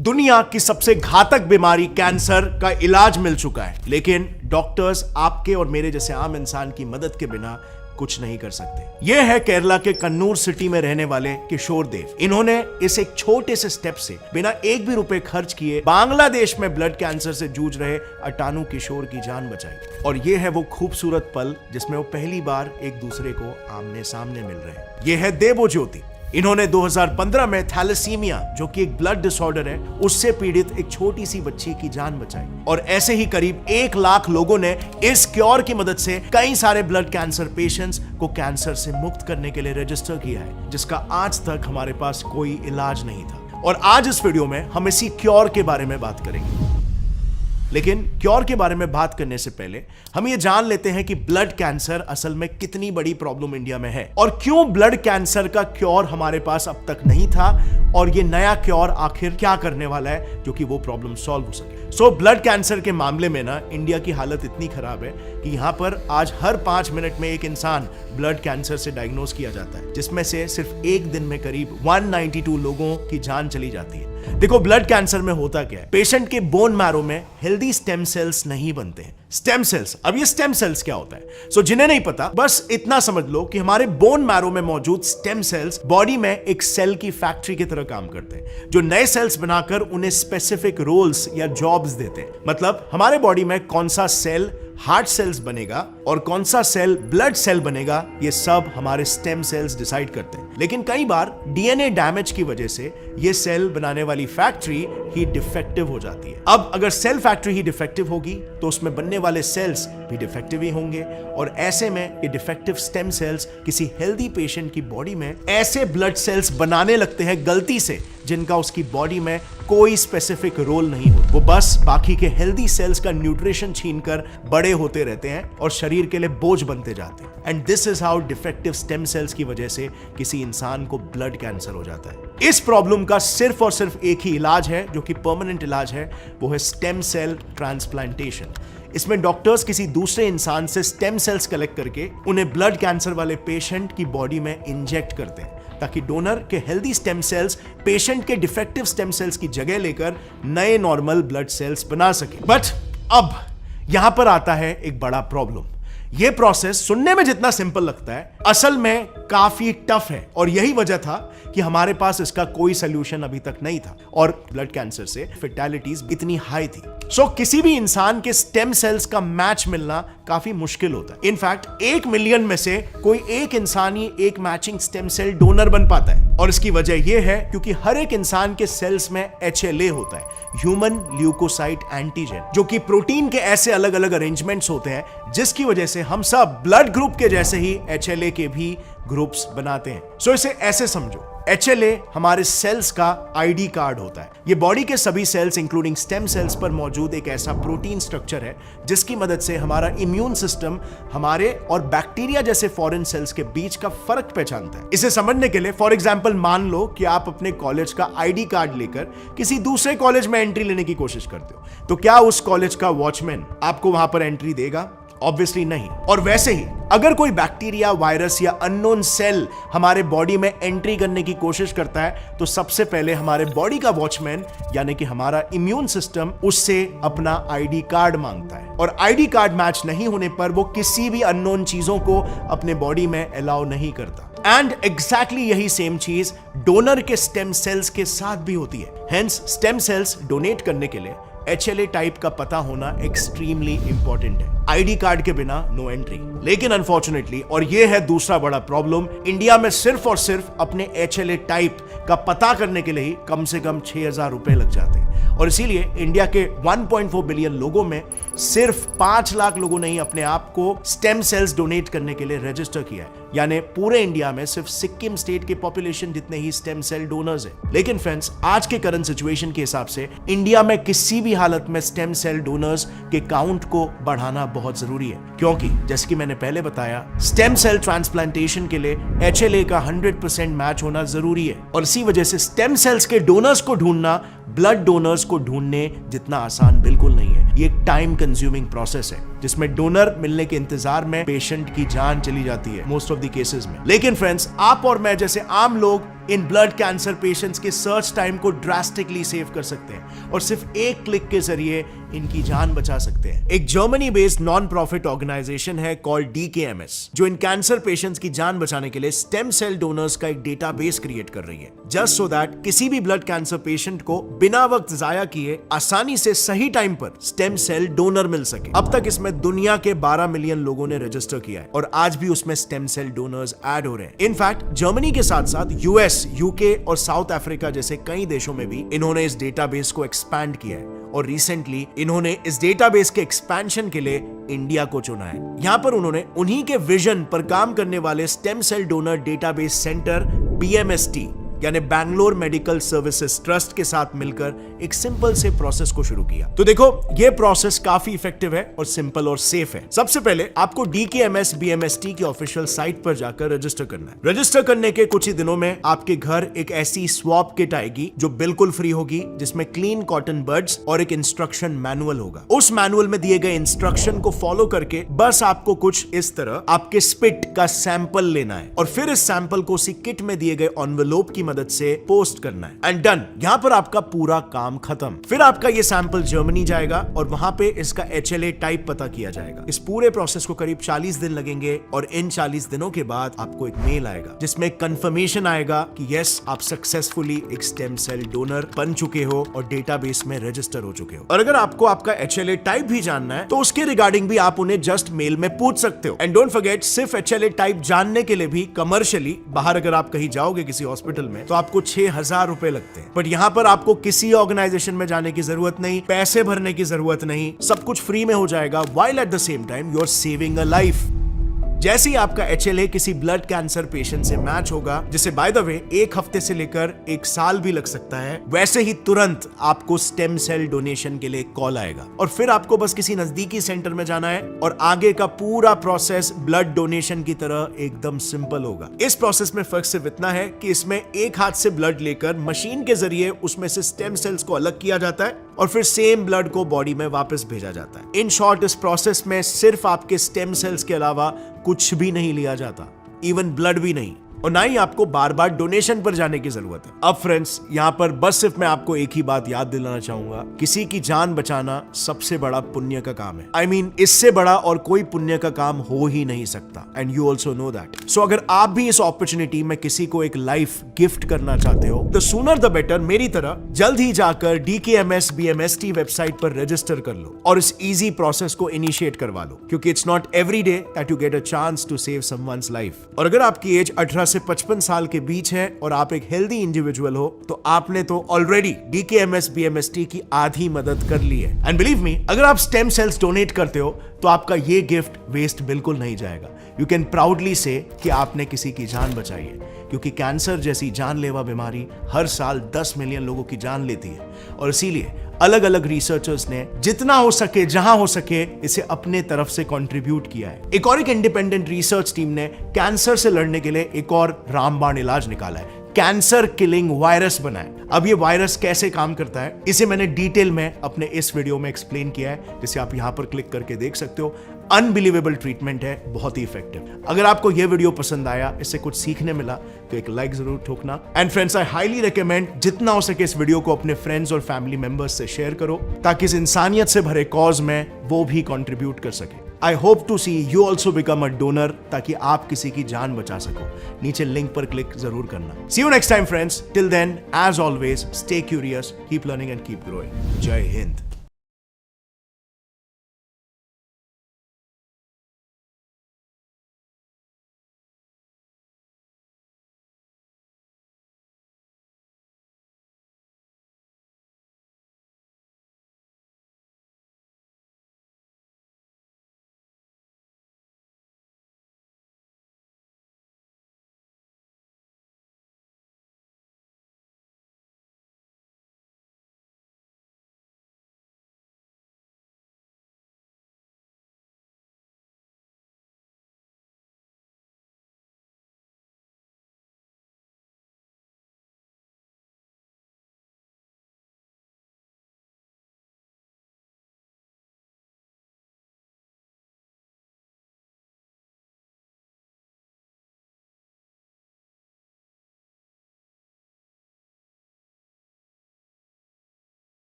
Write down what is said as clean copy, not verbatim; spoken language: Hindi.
दुनिया की सबसे घातक बीमारी कैंसर का इलाज मिल चुका है, लेकिन डॉक्टर्स आपके और मेरे जैसे आम इंसान की मदद के बिना कुछ नहीं कर सकते। यह है केरला के कन्नूर सिटी में रहने वाले किशोर देव। इन्होंने इस एक छोटे से स्टेप से बिना एक भी रुपए खर्च किए बांग्लादेश में ब्लड कैंसर से जूझ रहे 98 किशोर की जान बचाई। और यह है वो खूबसूरत पल जिसमें वो पहली बार एक दूसरे को आमने सामने मिल रहे हैं। यह है देबो ज्योति। इन्होंने 2015 में थैलेसीमिया, जो कि एक ब्लड डिसऑर्डर है, उससे पीड़ित एक छोटी सी बच्ची की जान बचाई। और ऐसे ही करीब 1 लाख लोगों ने इस क्योर की मदद से कई सारे ब्लड कैंसर पेशेंट्स को कैंसर से मुक्त करने के लिए रजिस्टर किया है, जिसका आज तक हमारे पास कोई इलाज नहीं था। और आज इस वीडियो में हम इसी क्योर के बारे में बात करेंगे। लेकिन क्योर के बारे में बात करने से पहले हम ये जान लेते हैं कि ब्लड कैंसर असल में कितनी बड़ी प्रॉब्लम इंडिया में है और क्यों ब्लड कैंसर का क्योर हमारे पास अब तक नहीं था, और ये नया क्योर आखिर क्या करने वाला है जो कि वो प्रॉब्लम सॉल्व हो सके। ब्लड कैंसर के मामले में ना इंडिया की हालत इतनी खराब है कि यहां पर आज हर 5 मिनट में एक इंसान ब्लड कैंसर से डायग्नोज किया जाता है, जिसमें से सिर्फ एक दिन में करीब 192 लोगों की जान चली जाती है। देखो, ब्लड कैंसर में होता क्या है, पेशेंट के बोन मैरो में हेल्दी स्टेम सेल्स नहीं बनते हैं। स्टेम सेल्स, अब ये स्टेम सेल्स क्या होता है? जिन्हें नहीं पता, बस इतना समझ लो कि हमारे बोन मैरो में मौजूद स्टेम सेल्स बॉडी में एक सेल की फैक्ट्री की तरह काम करते हैं, जो नए सेल्स बनाकर उन्हें स्पेसिफिक रोल्स या जॉब्स देते हैं। मतलब हमारे बॉडी में कौन सा सेल हार्ट सेल्स बनेगा और कौन सा सेल ब्लड सेल बनेगा, ये सब हमारे स्टेम सेल्स डिसाइड करते हैं। लेकिन कई बार डीएनए डैमेज की वजह से ये सेल बनाने वाली फैक्ट्री ही डिफेक्टिव हो जाती है। अब अगर सेल फैक्ट्री ही डिफेक्टिव होगी तो उसमें बनने वाले सेल्स भी डिफेक्टिव ही होंगे, और ऐसे में ये डिफेक्टिव स्टेम सेल्स किसी हेल्दी पेशेंट की बॉडी में ऐसे ब्लड सेल्स बनाने लगते हैं गलती से, जिनका उसकी बॉडी में कोई स्पेसिफिक रोल नहीं होता। वो बस बाकी के हेल्दी सेल्स का न्यूट्रिशन छीनकर बड़े होते रहते हैं और शरीर के लिए बोझ बनते जाते हैं। And this is how defective stem cells की वजह से किसी इंसान को ब्लड कैंसर हो जाता है। इस प्रॉब्लम का सिर्फ और सिर्फ एक ही इलाज है, जो कि परमानेंट इलाज है, वो है स्टेम सेल ट्रांसप्लांटेशन। इसमें डॉक्टर्स किसी दूसरे इंसान से स्टेम सेल्स कलेक्ट करके उन्हें ब्लड कैंसर वाले पेशेंट की बॉडी में इंजेक्ट करते हैं, ताकि डोनर के हेल्दी स्टेम सेल्स पेशेंट के डिफेक्टिव स्टेम सेल्स की जगह लेकर नए नॉर्मल ब्लड सेल्स बना सके। बट अब यहां पर आता है एक बड़ा प्रॉब्लम। यह प्रोसेस सुनने में जितना सिंपल लगता है, असल में काफी टफ है, और यही वजह था कि हमारे पास इसका कोई सोल्यूशन अभी तक नहीं था, और ब्लड कैंसर से फैटेलिटीज इतनी हाई थी। किसी भी इंसान के स्टेम सेल्स का मैच मिलना काफी मुश्किल होता है। इनफैक्ट 1 मिलियन में से कोई एक इंसान ही एक मैचिंग स्टेम सेल डोनर बन पाता है, और इसकी वजह यह है क्योंकि हर एक इंसान के सेल्स में HLA होता है, ह्यूमन ल्यूकोसाइट एंटीजन, जो कि प्रोटीन के ऐसे अलग अलग अरेंजमेंट्स होते हैं जिसकी वजह से हम सब ब्लड ग्रुप के जैसे ही HLA के भी ग्रुप्स बनाते हैं। इसे ऐसे समझो, HLA हमारे सेल्स का ID कार्ड होता है। ये बॉडी के सभी सेल्स इंक्लूडिंग स्टेम सेल्स पर मौजूद एक ऐसा प्रोटीन स्ट्रक्चर है जिसकी मदद से हमारा इम्यून सिस्टम हमारे और बैक्टीरिया जैसे फॉरेन सेल्स के बीच का फर्क पहचानता है। इसे समझने के लिए फॉर एग्जांपल मान लो कि आप अपने कॉलेज का ID कार्ड लेकर किसी दूसरे कॉलेज में एंट्री लेने की कोशिश करते हो, तो क्या उस कॉलेज का वॉचमैन आपको वहां पर एंट्री देगा? ऑब्वियसली नहीं। और वैसे ही अगर कोई बैक्टीरिया, वायरस या अननोन सेल हमारे बॉडी में एंट्री करने की कोशिश करता है, तो सबसे पहले हमारे बॉडी का वॉचमैन यानी कि हमारा इम्यून सिस्टम उससे अपना ID कार्ड मांगता है, और ID कार्ड मैच नहीं होने पर वो किसी भी अननोन चीजों को अपने बॉडी में अलाउ नहीं करता। एंड एग्जैक्टली यही सेम चीज डोनर के स्टेम सेल्स के साथ भी होती है। हेंस स्टेम सेल्स डोनेट करने के लिए HLA टाइप का पता होना एक्सट्रीमली इंपॉर्टेंट है। ID कार्ड के बिना नो एंट्री। लेकिन अनफॉर्चुनेटली, और यह है दूसरा बड़ा प्रॉब्लम, इंडिया में सिर्फ और सिर्फ अपने HLA टाइप का पता करने के लिए ही कम से कम 6000 रुपए लग जाते हैं, और इसीलिए इंडिया के 1.4 बिलियन लोगों में सिर्फ 5 लाख लोगों ने ही अपने आप को स्टेम सेल्स डोनेट करने के लिए रजिस्टर किया है। यानी पूरे इंडिया में सिर्फ सिक्किम स्टेट के पॉपुलेशन जितने ही स्टेम सेल डोनर्स हैं। लेकिन फ्रेंड्स, आज के करंट सिचुएशन के हिसाब से इंडिया में किसी भी हालत में स्टेम सेल डोनर्स के काउंट को बढ़ाना बहुत जरूरी है, क्योंकि जैसे कि मैंने पहले बताया, स्टेम सेल ट्रांसप्लांटेशन के लिए HLA का 100% मैच होना जरूरी है, और इसी वजह से स्टेम सेल्स के डोनर्स को ढूंढना ब्लड डोनर्स को ढूंढने जितना आसान बिल्कुल नहीं है। ये एक टाइम कंज्यूमिंग प्रोसेस है। जिसमें डोनर मिलने के इंतजार में पेशेंट की जान चली जाती है मोस्ट ऑफ द केसेस में। लेकिन फ्रेंड्स, आप और मैं जैसे आम लोग इन ब्लड कैंसर पेशेंट्स के सर्च टाइम को ड्रास्टिकली सेव कर सकते हैं और सिर्फ एक क्लिक के जरिए इनकी जान बचा सकते हैं। एक Germany based non profit organisation है कॉल्ड DKMS, जो इन कैंसर पेशेंट्स की जान बचाने के लिए स्टेम सेल डोनर्स का एक डेटाबेस क्रिएट कर रही है, जस्ट सो दैट किसी भी ब्लड कैंसर पेशेंट को बिना वक्त जाया किए आसानी से सही टाइम पर स्टेम सेल डोनर मिल सके। अब तक इसमें दुनिया के 12 मिलियन लोगों ने रजिस्टर किया है और आज भी उसमें स्टेम सेल डोनर्स ऐड हो रहे हैं। इनफैक्ट जर्मनी के साथ साथ US, UK और साउथ अफ्रीका जैसे कई देशों में भी इन्होंने इस डेटाबेस को एक्सपैंड किया है और रिसेंटली इन्होंने इस डेटाबेस के एक्सपेंशन के लिए इंडिया को चुना है। यहां पर उन्होंने उन्हीं के विजन पर काम करने वाले stem cell donor database centre BMST यानी बैंगलोर मेडिकल सर्विसेज ट्रस्ट के साथ मिलकर एक सिंपल से प्रोसेस को शुरू किया। तो देखो, ये प्रोसेस काफी इफेक्टिव है और सिंपल और सेफ है। सबसे पहले आपको DKMS BMST की ऑफिशियल साइट पर जाकर रजिस्टर करना है। रजिस्टर करने के कुछ ही दिनों में आपके घर एक ऐसी स्वैब किट आएगी जो बिल्कुल फ्री होगी, जिसमें क्लीन कॉटन बड्स और एक इंस्ट्रक्शन मैनुअल होगा। उस मैनुअल में दिए गए इंस्ट्रक्शन को फॉलो करके बस आपको कुछ इस तरह आपके स्पिट का सैंपल लेना है और फिर इस सैंपल को उसी किट में दिए गए एनवेलप की मदद से पोस्ट करना है एंड डन। यहां पर आपका पूरा काम खत्म। फिर आपका ये सैंपल जर्मनी जाएगा और वहां पे इसका HLA टाइप पता किया जाएगा। इस पूरे प्रोसेस को करीब 40 दिन लगेंगे और इन 40 दिनों के बाद आपको एक मेल आएगा जिसमें कंफर्मेशन आएगा कि यस, आप सक्सेसफुली एक स्टेम सेल डोनर बन चुके हो और डेटाबेस में रजिस्टर हो चुके हो। और अगर आपको आपका HLA टाइप भी जानना है तो उसके रिगार्डिंग भी आप उन्हें जस्ट मेल में पूछ सकते हो। एंड डोंट फॉरगेट, सिर्फ HLA टाइप जानने के लिए भी कमर्शियली बाहर अगर आप कहीं जाओगे किसी हॉस्पिटल में तो आपको 6,000 रुपए लगते हैं। बट यहाँ पर आपको किसी ऑर्गेनाइजेशन में जाने की जरूरत नहीं, पैसे भरने की जरूरत नहीं, सब कुछ फ्री में हो जाएगा, while at the same time you are saving a life। जैसे ही आपका HLA किसी ब्लड कैंसर पेशेंट से मैच होगा, जिसे बाय द वे 1 हफ्ते से लेकर 1 साल भी लग सकता है, वैसे ही तुरंत आपको स्टेम सेल डोनेशन के लिए कॉल आएगा और फिर आपको बस किसी नजदीकी सेंटर में जाना है और आगे का पूरा प्रोसेस ब्लड डोनेशन की तरह एकदम सिंपल होगा। इस प्रोसेस में फर्क सिर्फ इतना है कि इसमें एक हाथ से ब्लड लेकर मशीन के जरिए उसमें से स्टेम सेल्स को अलग किया जाता है और फिर सेम ब्लड को बॉडी में वापस भेजा जाता है। इन शॉर्ट, इस प्रोसेस में सिर्फ आपके स्टेम सेल्स के अलावा कुछ भी नहीं लिया जाता, इवन ब्लड भी नहीं, और ना ही आपको बार बार डोनेशन पर जाने की जरूरत है। अब फ्रेंड्स, यहाँ पर बस सिर्फ मैं आपको एक ही बात याद दिलाना चाहूंगा, किसी की जान बचाना सबसे बड़ा पुण्य का काम है। I mean, इससे बड़ा और कोई पुण्य का काम हो ही नहीं सकता and you also know that. So अगर आप भी इस अपॉर्चुनिटी में किसी को एक लाइफ गिफ्ट करना चाहते हो तो सूनर द बेटर, मेरी तरह जल्द ही जाकर DKMS BMST वेबसाइट पर रजिस्टर कर लो और इस इजी प्रोसेस को इनिशिएट करवा लो, क्योंकि it's not every day that you get a chance to save someone's life. और अगर आपकी एज 18 से 55 साल के बीच है और आप एक हेल्दी इंडिविजुअल हो तो आपने तो ऑलरेडी DKMS BMST की आधी मदद कर ली है। एंड बिलीव मी, अगर आप स्टेम सेल्स डोनेट करते हो तो आपका ये गिफ्ट वेस्ट बिल्कुल नहीं जाएगा। यू कैन प्राउडली से कि आपने किसी की जान बचाई है, क्योंकि कैंसर जैसी जानलेवा बीमारी हर साल 10 मिलियन लोगों की जान लेती है और इसीलिए अलग अलग रिसर्चर्स ने जितना हो सके, जहां हो सके, इसे अपने तरफ से कंट्रीब्यूट किया है। एक इंडिपेंडेंट रिसर्च टीम ने कैंसर से लड़ने के लिए एक और रामबाण इलाज निकाला है, कैंसर किलिंग वायरस बना है। अब ये वायरस कैसे काम करता है इसे मैंने डिटेल में अपने इस वीडियो में एक्सप्लेन किया है, जिसे आप यहां पर क्लिक करके देख सकते हो। अनबिलीवेबल ट्रीटमेंट है, बहुत ही इफेक्टिव। अगर आपको यह वीडियो पसंद आया, इससे कुछ सीखने मिला, तो एक लाइक जरूर ठोकना। And friends, I highly recommend जितना हो सके इस वीडियो को अपने फ्रेंड्स और फैमिली मेंबर्स से शेयर करो, ताकि इस इंसानियत से भरे कॉज में वो भी कंट्रीब्यूट कर सके। I hope to see you also become a donor, ताकि आप किसी की जान बचा सको। नीचे लिंक पर क्लिक जरूर करना। See you next time friends, till then as always stay curious, keep learning and keep growing. Jai Hind.